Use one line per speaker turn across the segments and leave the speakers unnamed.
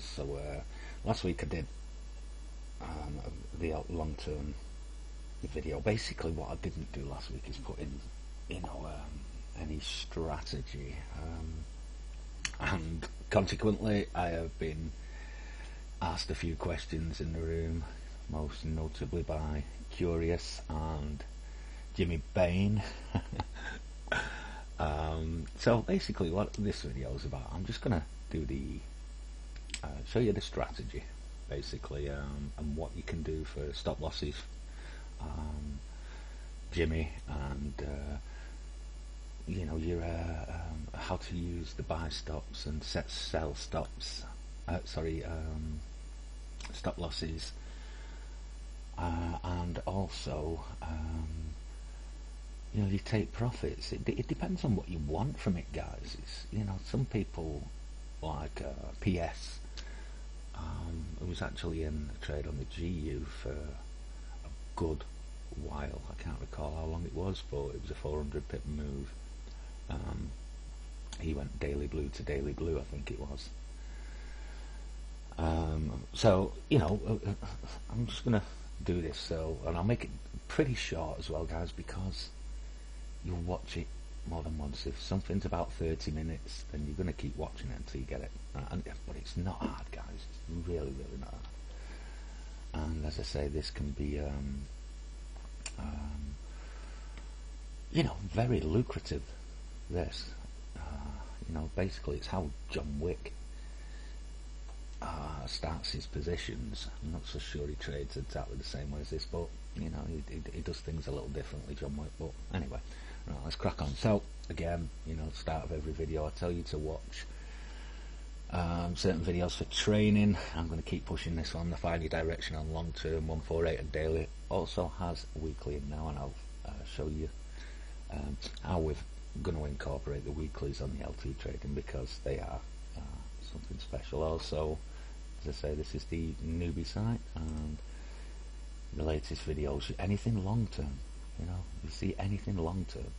guys. So last week I did the long-term video. Basically what I didn't do last week is put in, any strategy, and consequently I have been asked a few questions in the room, most notably by Curious and Jimmy Bain. So basically what this video is about, I'm just gonna do show you the strategy basically, and what you can do for stop losses, Jimmy, and your how to use the buy stops and sell stops, stop losses, and also you take profits. It depends on what you want from it, guys. It's, some people like PS, who was actually in a trade on the GU for a good while. I can't recall how long it was, but it was a 400 pip move. He went daily blue to daily blue, I think it was. So I'm just gonna do this, and I'll make it pretty short as well, guys, because you'll watch it more than once. If something's about 30 minutes, then you're gonna keep watching it until you get it. But it's not hard, guys. It's really not hard. And as I say, this can be very lucrative. This basically it's how John Wick starts his positions. I'm not so sure he trades exactly the same way as this, but he does things a little differently, John Wick. But anyway, right, let's crack on. So again, start of every video I tell you to watch certain videos for training. I'm going to keep pushing this one. The Find Your Direction on long term, 148 and daily also has weekly in now, and I'll show you how we're going to incorporate the weeklies on the LT trading, because they are something special. Also, as I say, this is the newbie site, and the latest videos, anything long term, you see anything long term,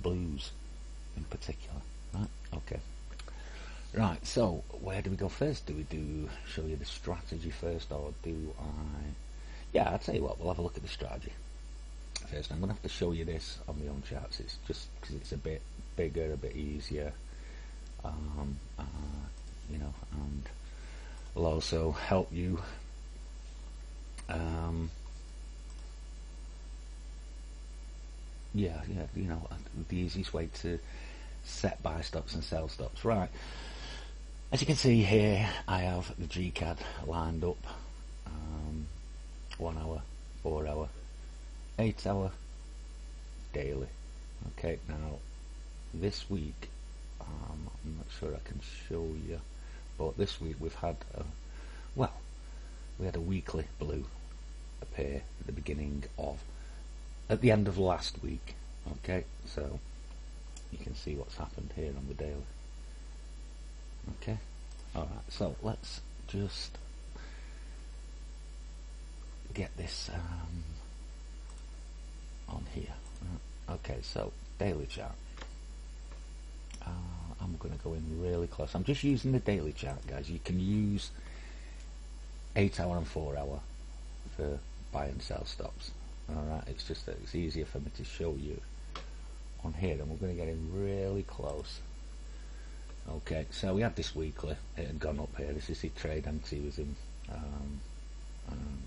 blues in particular, right? Okay, right, so where do we go first? Do we show you the strategy first, or do I'll tell you what, we'll have a look at the strategy first. I'm going to have to show you this on my own charts. It's just because it's a bit bigger, a bit easier, and will also help you the easiest way to set buy stops and sell stops. Right, as you can see here, I have the GCAD lined up, 1 hour, 4 hour, 8 hour, daily. Okay, now this week, I'm not sure I can show you, but this week we've had we had a weekly blue appear at the end of last week. Okay, so you can see what's happened here on the daily. Okay, alright, so let's just get this on here. Okay, so daily chart. I'm going to go in really close. I'm just using the daily chart, guys. You can use 8 hour and 4 hour for buy and sell stops. Alright, it's just that it's easier for me to show you on here, and we're going to get in really close. Okay, so we had this weekly. It had gone up here. This is the trade MT was in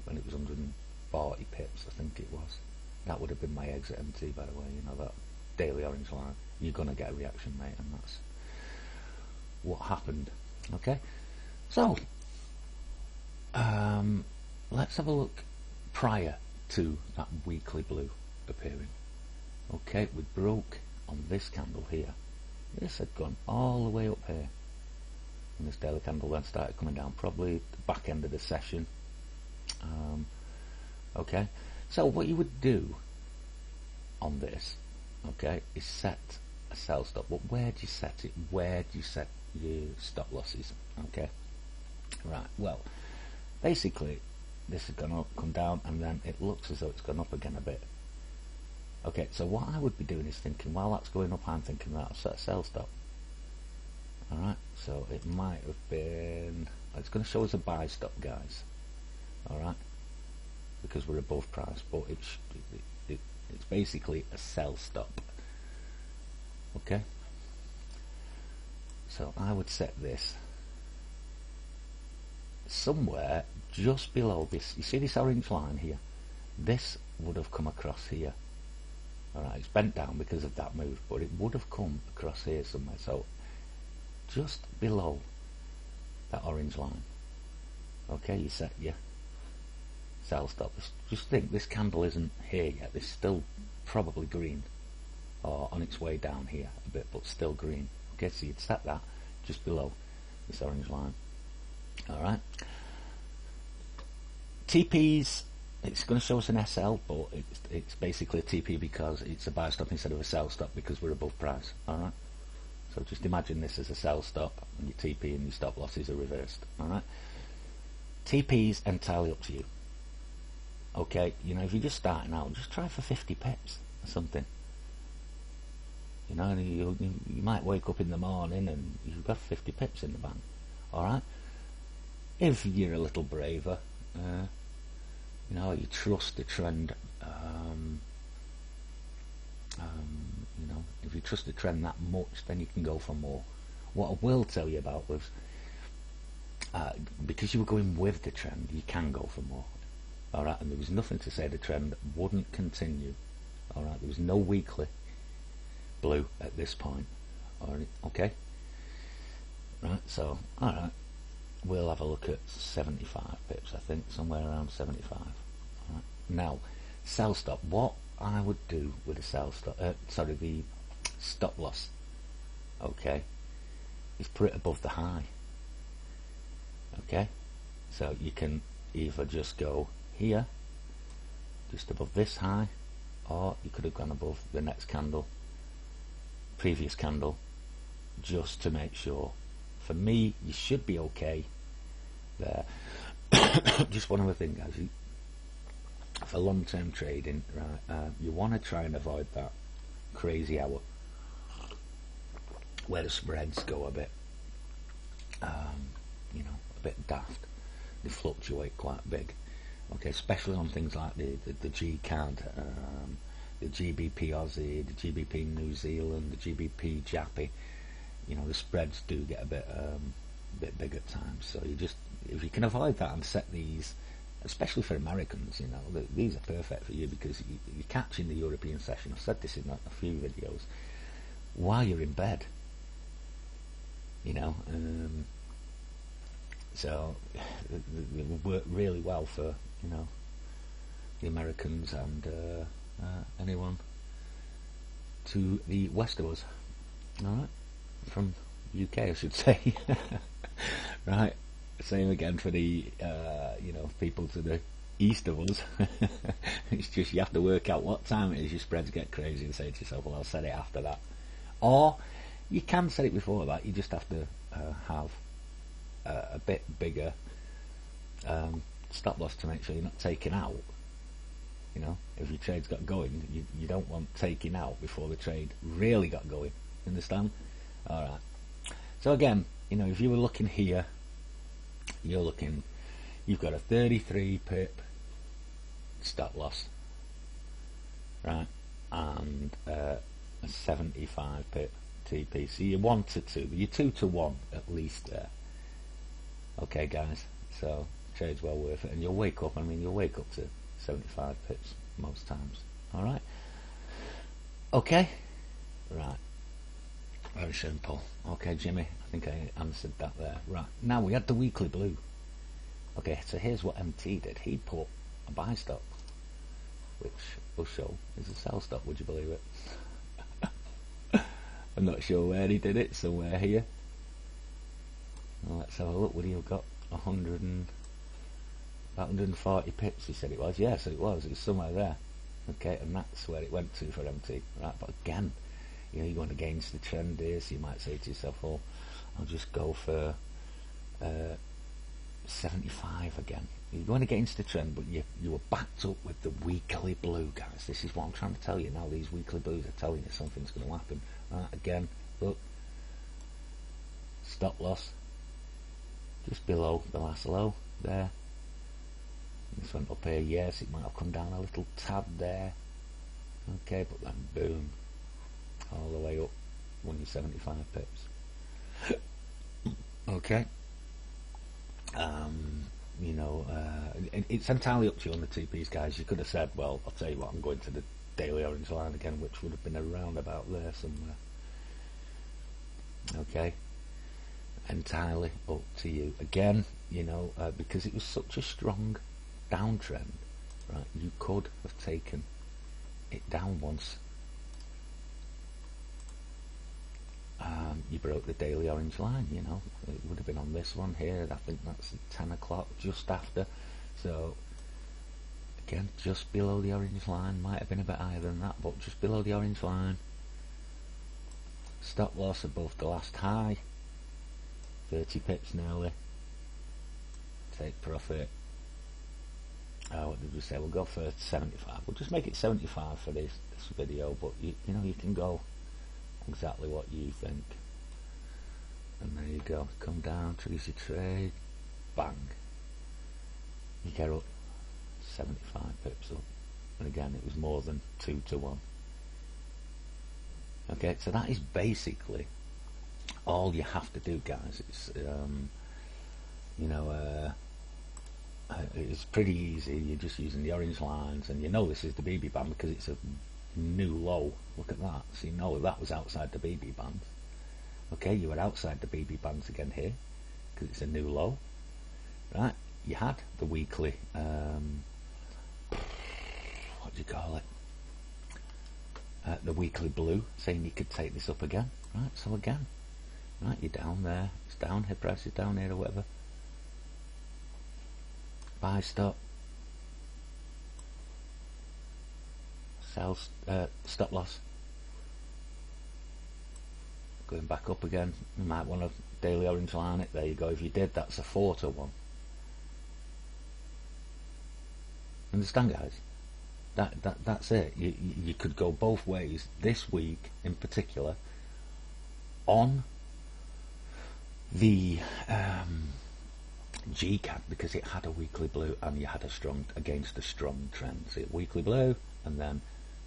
when it was 140 pips, I think it was. That would have been my exit MT, by the way. That daily orange line. You're going to get a reaction, mate, and that's what happened. Okay, so let's have a look prior to that weekly blue appearing. Okay, we broke on this candle here. This had gone all the way up here, and this daily candle then started coming down, probably the back end of the session. Okay, so what you would do on this, okay, is set a sell stop. But where do you set it? Where do you set your stop losses? Okay, right, well, basically this has gone up, come down, and then it looks as though it's gone up again a bit. Okay, so what I would be doing is thinking, while that's going up, I'm thinking that I'll set a sell stop. Alright, so it might have been, it's going to show us a buy stop, guys. Alright, because we're above price, but it's basically a sell stop. Okay, so I would set this somewhere just below this. You see this orange line here? This would have come across here. Alright, it's bent down because of that move, but it would have come across here somewhere. So just below that orange line. Okay, you set your sell stop. Just think, this candle isn't here yet. It's still probably green, or on its way down here a bit, but still green. Okay, so you'd set that just below this orange line. Alright, TPs, it's going to show us an SL, but it's basically a TP because it's a buy stop instead of a sell stop because we're above price. Alright, so just imagine this as a sell stop, and your TP and your stop losses are reversed. Alright, TP's entirely up to you. Okay, you know, if you're just starting out, just try for 50 pips or something. You know, you might wake up in the morning and you've got 50 pips in the bank. Alright, if you're a little braver, you know, you trust the trend, you know, if you trust the trend that much, then you can go for more. What I will tell you about was, because you were going with the trend, you can go for more. Alright, and there was nothing to say the trend wouldn't continue. Alright, there was no weekly blue at this point. Alright, okay? Right, so, alright, we'll have a look at 75 pips, I think, somewhere around 75. Alright. Now, sell stop. What I would do with a sell stop, sorry, the stop loss, okay, is put it above the high. Okay, so you can either just go here, just above this high, or you could have gone above the next candle, previous candle, just to make sure. For me, you should be okay there. Just one other thing, guys, for long-term trading, right, you want to try and avoid that crazy hour where the spreads go a bit, you know, a bit daft. They fluctuate quite big. Okay, especially on things like the G CAD, the GBP Aussie, the GBP New Zealand, the GBP Jappy. You know, the spreads do get a bit big at times. So you just, if you can avoid that and set these, especially for Americans, you know, these are perfect for you because you're catching the European session. I've said this in a few videos, while you're in bed. You know, so it will work really well for, you know, the Americans and anyone to the west of us. Alright, from UK I should say. Right, same again for the you know, people to the east of us. It's just you have to work out what time it is your spreads get crazy and say to yourself, well, I'll set it after that. Or you can set it before that, you just have to have a bit bigger stop loss to make sure you're not taking out. You know, if your trade's got going, you don't want taking out before the trade really got going. Understand? Alright. So again, you know, if you were looking here, you've got a 33 pip stop loss, right, and a 75 pip TP. So you're 1 to 2, you're 2 to 1 at least there. Okay, guys, so trade's well worth it, and you'll wake up. I mean, you'll wake up to 75 pips most times. All right. Okay. Right. Very simple. Okay, Jimmy, I think I answered that there. Right. Now we had the weekly blue. Okay, so here's what MT did. He put a buy stop, which will show is a sell stop. Would you believe it? I'm not sure where he did it. Somewhere here. Well, let's have a look. Would he have got 140 pips? He said it was. Yes, it was. It was somewhere there. Okay, and that's where it went to for MT. Right, but again, you know, you're going against the trend here, so you might say to yourself, "Oh, I'll just go for 75 again." You're going against the trend, but you were backed up with the weekly blue, guys. This is what I'm trying to tell you now. These weekly blues are telling you something's going to happen. Right, again, look, stop loss just below the last low there. This went up here, yes, it might have come down a little tad there. Okay, but then boom, all the way up, won you 75 pips. Okay. You know, it's entirely up to you on the TPs, guys. You could have said, well, I'll tell you what, I'm going to the daily orange line again, which would have been around about there somewhere. Okay. Entirely up to you. Again, you know, because it was such a strong downtrend, right, you could have taken it down once. You broke the daily orange line, you know, it would have been on this one here. I think that's 10 o'clock, just after. So again, just below the orange line, might have been a bit higher than that, but just below the orange line. Stop loss above the last high, 30 pips nearly. Take profit. What did we say? We'll go for 75. We'll just make it 75 for this video, but you know, you can go exactly what you think. And there you go. Come down, choose your trade, bang. You get up 75 pips up. And again, it was more than 2 to 1. Okay, so that is basically all you have to do, guys. It's you know, it's pretty easy. You're just using the orange lines, and you know this is the BB band because it's a new low. Look at that. So you know that was outside the BB band. Okay, you were outside the BB bands again here because it's a new low, right? You had the weekly what do you call it, the weekly blue, saying you could take this up again, right? So again, right, you're down there, it's down here, price is down here or whatever. Buy, stop, sell, stop loss. Going back up again, you might want to daily orange line it. There you go. If you did, that's a 4 to 1. Understand, guys? That's it. You could go both ways this week in particular on the GCAD, because it had a weekly blue and you had a strong against a strong trend. See, weekly blue and then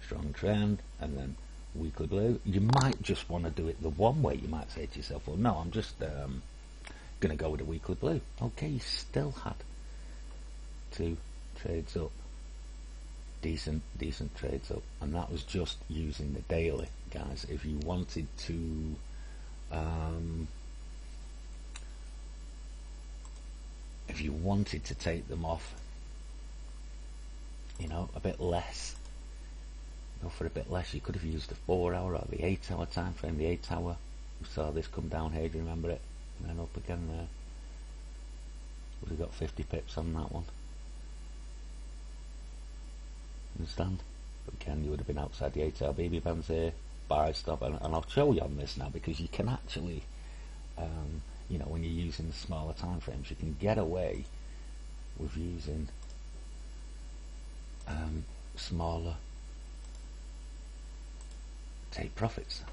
strong trend and then weekly blue. You might just want to do it the one way. You might say to yourself, well, no, I'm just going to go with a weekly blue. Okay, you still had 2 trades up, decent trades up, and that was just using the daily, guys. If you wanted to take them off, you know, a bit less, go for a bit less, you could have used the 4 hour or the 8 hour time frame. The 8 hour, we saw this come down here, do you remember it, and then up again there. Would have got 50 pips on that one. Understand? But again, you would have been outside the 8 hour BB bands here. Buy, stop, and I'll show you on this now, because you can actually you know, when you're using the smaller time frames, you can get away with using smaller take profits.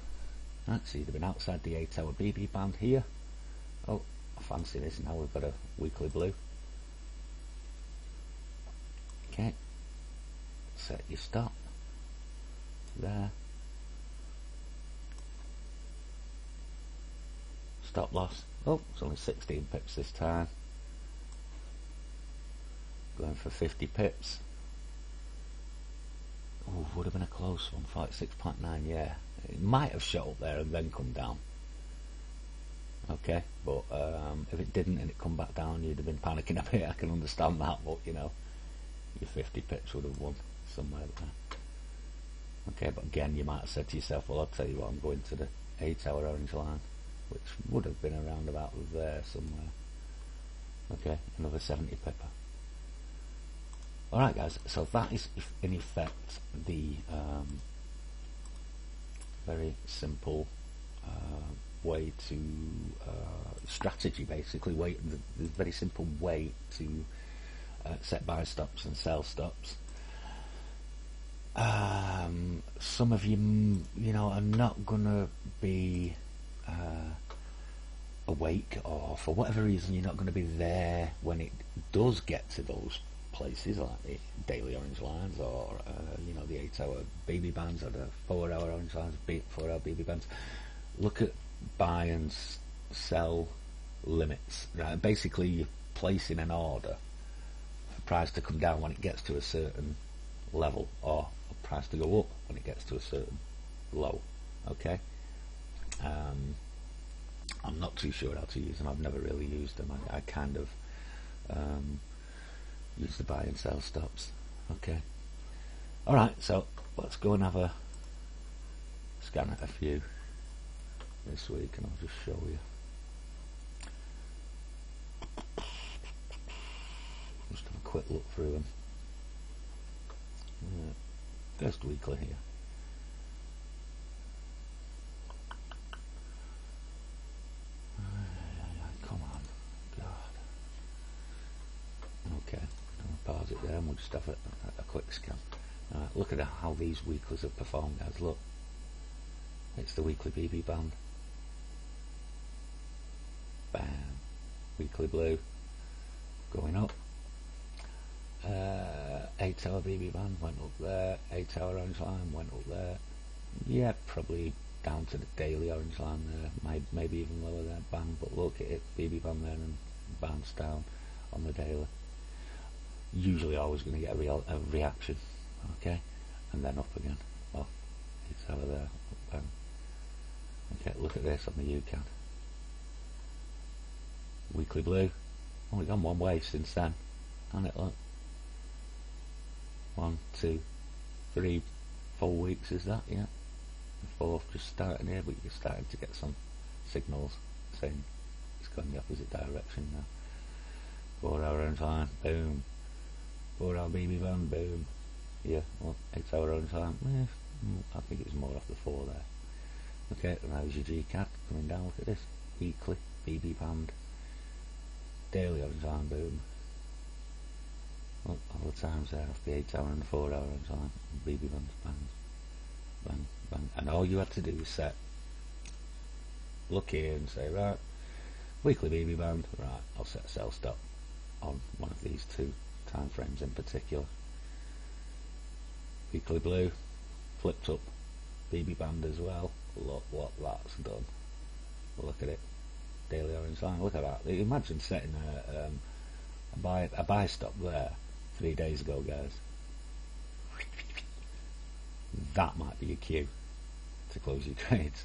Right, so you'd have been outside the 8 hour BB band here. Oh, I fancy this now. We've got a weekly blue. Okay, set your stop there, stop loss. Oh, it's only 16 pips this time. Going for 50 pips. Oh, would have been a close one. 46.9, yeah. It might have shot up there and then come down. Okay, but if it didn't and it come back down, you'd have been panicking a bit. I can understand that, but you know, your 50 pips would have won somewhere there. Okay, but again, you might have said to yourself, well, I'll tell you what, I'm going to the 8 hour orange line, which would have been around about there somewhere. Okay, another 70 pipper. Alright guys, so that is in effect the very simple way to strategy, basically, the very simple way to set buy stops and sell stops. Some of you, you know, are not gonna be awake, or for whatever reason you're not going to be there when it does get to those places like the daily orange lines, or the 8-hour BB bands, or the 4-hour orange lines, 4-hour BB bands, look at buy and sell limits. Right? Basically, you're placing an order for price to come down when it gets to a certain level, or a price to go up when it gets to a certain low. Okay. I'm not too sure how to use them. I've never really used them. I kind of use the buy and sell stops. Okay. Alright, so let's go and have a scan at a few this week, and I'll just show you. Just have a quick look through them. First weekly here. Come on, God. Okay, I'll pause it there and we'll just have a quick scan. Look at how these weeklies have performed, guys. Look, it's the weekly BB band. Bam. Weekly blue going up. 8-hour BB band went up there. 8-hour orange line went up there. Yeah, probably down to the daily orange line there. Maybe even lower there. Bang. But look at it. BB band there and bounce down on the daily. Usually always going to get a reaction. Okay. And then up again. Well, it's over there. Bang. Okay, look at this on the UCAN. Weekly blue. Only gone one way since then. Hasn't it, look? 1, 2, 3, 4 weeks is that, yeah? The fourth just starting here, but you're starting to get some signals saying it's going the opposite direction now. 4-hour orange line, boom. 4-hour BB band, boom. Yeah, well, 8-hour orange line, I think it was more off the 4 there. Okay, and how's your GCAD coming down? Look at this. Weekly BB band, daily orange line, boom. Look, all the times there off the 8-hour and the 4-hour orange line, BB bands, bang, bang, bang. And all you had to do was look here and say, right, weekly BB band, right, I'll set a sell stop on one of these 2 time frames in particular. Weekly blue, flipped up, BB band as well. Look what that's done. Look at it. Daily orange line. Look at that. Imagine setting a buy stop there 3 days ago, guys. That might be your cue to close your trades.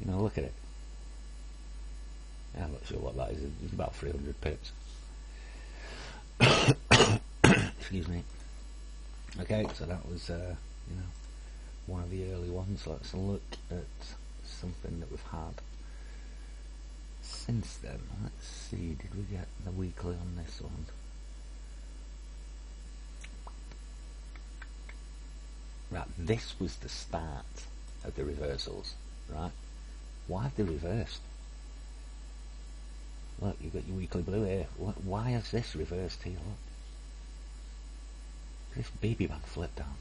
Look at it. I'm not sure what that is. It's about 300 pips. Excuse me. Okay, so that was one of the early ones. Let's look at something that we've had since then. Let's see, did we get the weekly on this one? Right, this was the start of the reversals, right? Why have they reversed? Look, you've got your weekly blue here. Why has this reversed here? Look. This BB band flipped down.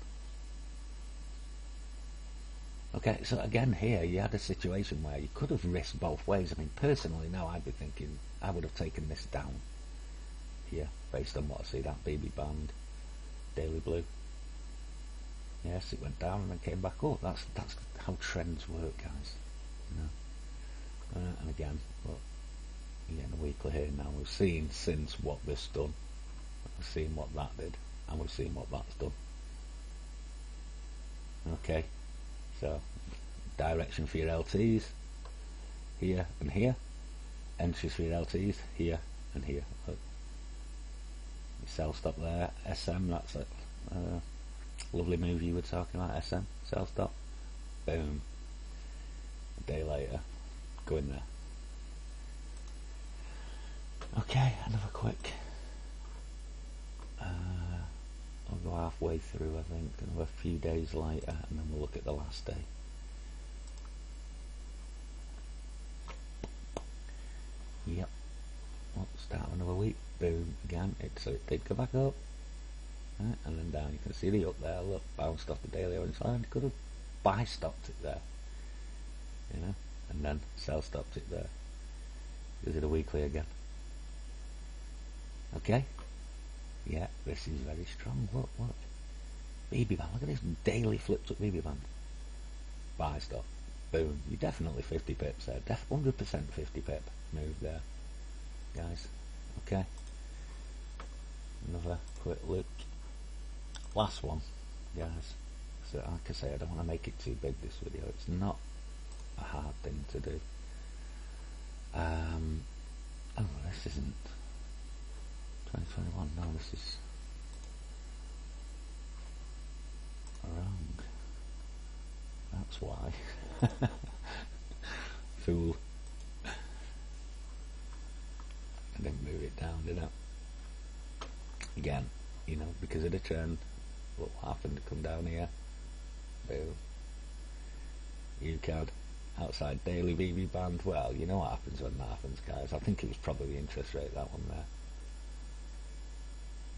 Okay, so again here you had a situation where you could have risked both ways. I mean, personally now I'd be thinking I would have taken this down here based on what I see, that BB band, daily blue. Yes, it went down and then came back up. That's how trends work, guys. And again, look, you're getting a weekly here now. We've seen since what this done. We've seen what that did, and we've seen what that's done. Okay. So, direction for your LTs, here and here. Entries for your LTs, here and here. Look. Your sell stop there, SM, that's a lovely move you were talking about, SM, sell stop. Boom. A day later, go in there. Okay, another quick. I'll go halfway through, I think, another few days later, and then we'll look at the last day. Yep. Well, start another week. Boom. Again, so it did go back up. Right, and then down. You can see the up there. Look, bounced off the daily orange line. Could have buy stopped it there. and then sell stopped it there. Is it a weekly again? Okay. Yeah, this is very strong. Look. BB band. Look at this daily flipped up BB band. Buy stop. Boom. You're definitely 50 pips there. 100% 50 pip move there, guys. Okay. Another quick look. Last one, guys. So like I say, I don't want to make it too big, this video. It's not a hard thing to do. Oh, this isn't 2021. No, this is wrong. That's why. Fool. I didn't move it down, did I? Again, you know, because of the trend, what happened to come down here? Boom. UCAD. Outside daily BB band. Well, you know what happens when that happens, guys. I think it was probably the interest rate, that one there.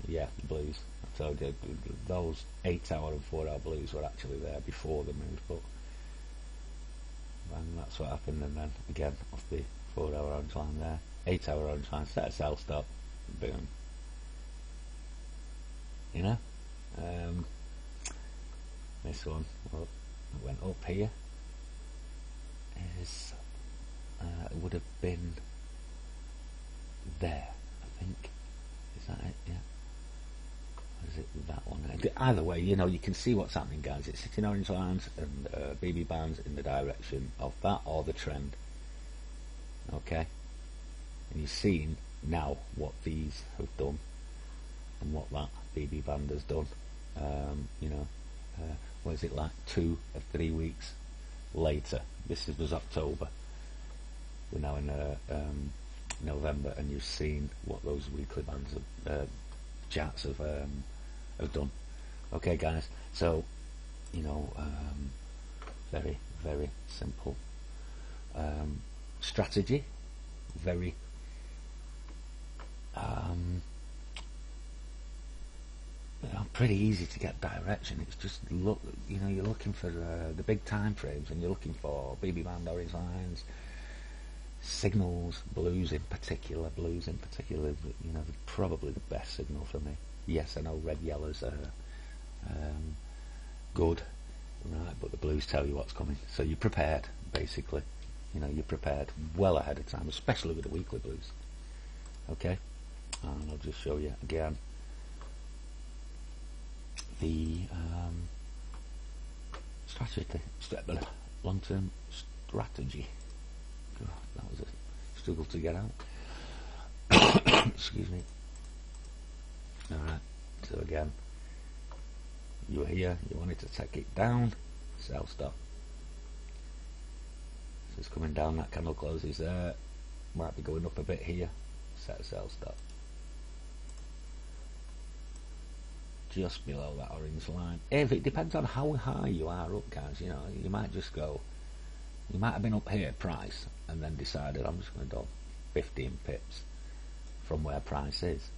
Yeah, the blues. I told you, those 8-hour and 4-hour blues were actually there before the move, but and that's what happened. And then again, off the 4-hour orange line there, 8-hour orange line, set a sell stop, boom. You know, this one, well, it went up here. Is it would have been there, I think. Is that it? Yeah. Or is it that one? Either way, you know, you can see what's happening, guys. It's sitting orange lines and BB bands in the direction of that or the trend. Okay, and you've seen now what these have done and what that BB band has done. You know, what is it, like 2 or 3 weeks later? This was October. We're now in November, and you've seen what those weekly bands of charts have done. Okay, guys. So, you know, very, very simple strategy. Very pretty easy to get direction. It's just look, you know, you're looking for the big time frames, and you're looking for BB band orange lines, signals, blues in particular. You know, probably the best signal for me. Yes, I know red yellows are good, right? But the blues tell you what's coming, so you're prepared. Basically, you know, you're prepared well ahead of time, especially with the weekly blues. Okay, and I'll just show you again the long-term strategy. God, that was a struggle to get out. Excuse me. Alright, so again, you were here, you wanted to take it down, sell stop. So it's coming down, that candle closes there, might be going up a bit here, set a sell stop. Just below that orange line. If it depends on how high you are up, guys, you know, you might just go, you might have been up here price and then decided I'm just going to do 15 pips from where price is,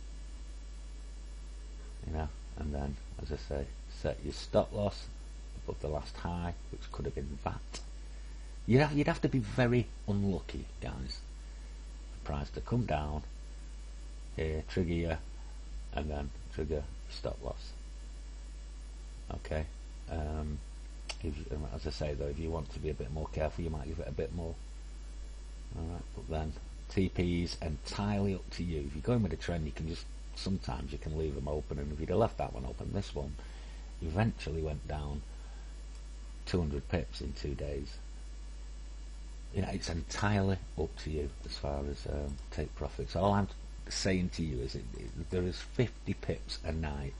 you know, and then, as I say, set your stop loss above the last high, which could have been that. You'd have to be very unlucky, guys, for price to come down here, trigger you, and then trigger stop loss. Okay, as I say though, if you want to be a bit more careful, you might give it a bit more. Alright, but then TP's entirely up to you. If you're going with a trend, you can just, sometimes you can leave them open, and if you'd have left that one open, this one eventually went down 200 pips in 2 days. You know, it's entirely up to you as far as take profits. All I'm saying to you is there is 50 pips a night,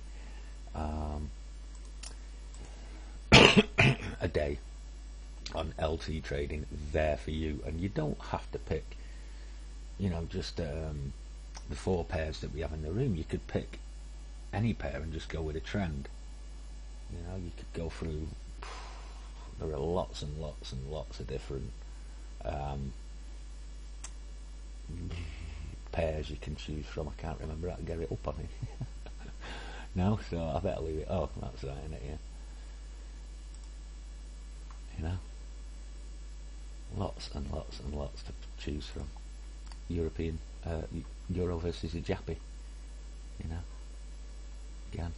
a day on LT trading there for you, and you don't have to pick, you know, just the 4 pairs that we have in the room. You could pick any pair and just go with a trend. You know, you could go through, there are lots and lots and lots of different pairs you can choose from. I can't remember how to get it up on it. No, so I better leave it. Oh, that's right, isn't it? Yeah. You know, lots and lots and lots to choose from. European Euro versus the Jappy, you know. Again,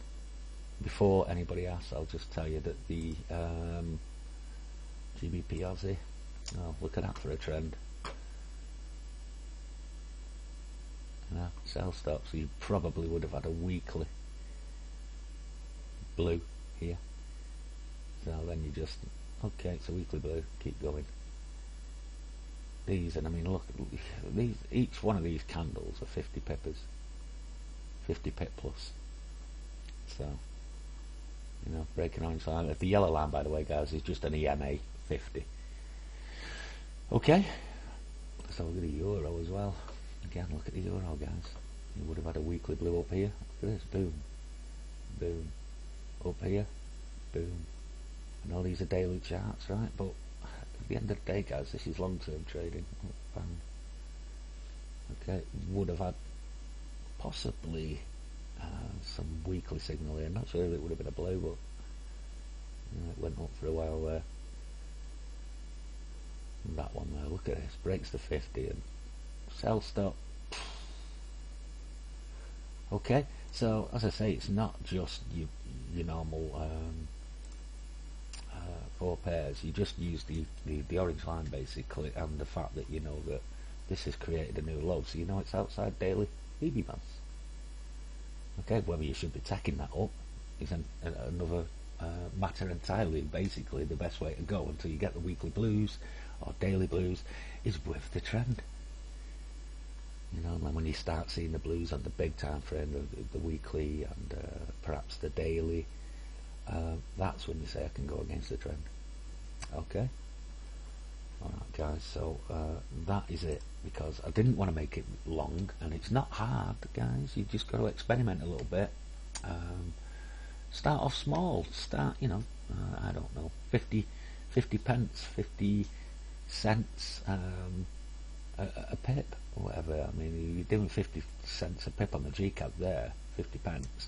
before anybody asks, I'll just tell you that the GBP Aussie, oh, look at that for a trend. You know, sell stop, so you probably would have had a weekly blue here. So then you just, okay, it's a weekly blue, keep going. These, and I mean, look, these, each one of these candles are 50 pippers, 50 pip plus. So, you know, breaking orange line. The yellow line, by the way, guys, is just an EMA 50. Okay, let's have a look at the euro as well. Again, look at the euro, guys. You would have had a weekly blue up here. Look at this, boom, boom, up here, boom. I know these are daily charts, right? But at the end of the day, guys, this is long-term trading. Bang. Okay, would have had possibly some weekly signal here. Not sure if it would have been a blue, but you know, it went up for a while there. And that one there, look at this, breaks the 50 and sell stop. Okay, so as I say, it's not just your normal 4 pairs. You just use the orange line basically, and the fact that you know that this has created a new low, so you know it's outside daily BB bands. Okay, whether you should be tacking that up is another matter entirely. Basically, the best way to go until you get the weekly blues or daily blues is with the trend. You know, and when you start seeing the blues on the big time frame, the weekly and perhaps the daily, that's when you say I can go against the trend. Okay. Alright guys, so that is it, because I didn't want to make it long, and it's not hard, guys. You just got to experiment a little bit. Start off small. Start, you know, I don't know, 50 pence, 50 cents a pip or whatever. I mean, you're doing 50 cents a pip on the GCAP there, 50 pence.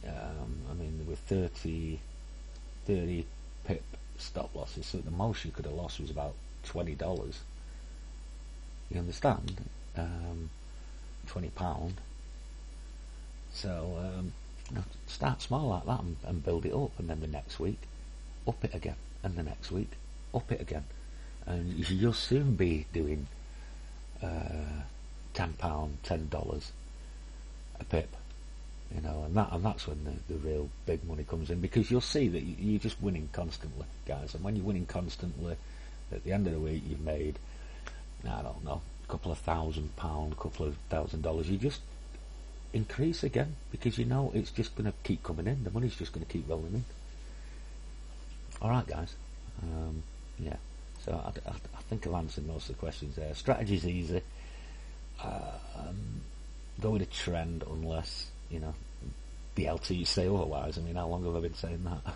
I mean, with 30 pip stop losses, so the most you could have lost was about $20. You understand? £20. So you know, start small like that and build it up, and then the next week up it again, and the next week up it again, and you'll soon be doing £10, $10 a pip. You know, and that's when the real big money comes in, because you'll see that you're just winning constantly, guys. And when you're winning constantly, at the end of the week you've made, I don't know, a couple of £1,000, a couple of $1,000. You just increase again, because you know it's just going to keep coming in. The money's just going to keep rolling in. All right, guys. Yeah. So I think I've answered most of the questions there. Strategy's easy. Go with a trend unless, you know, the LTs say otherwise. I mean, how long have I been saying that?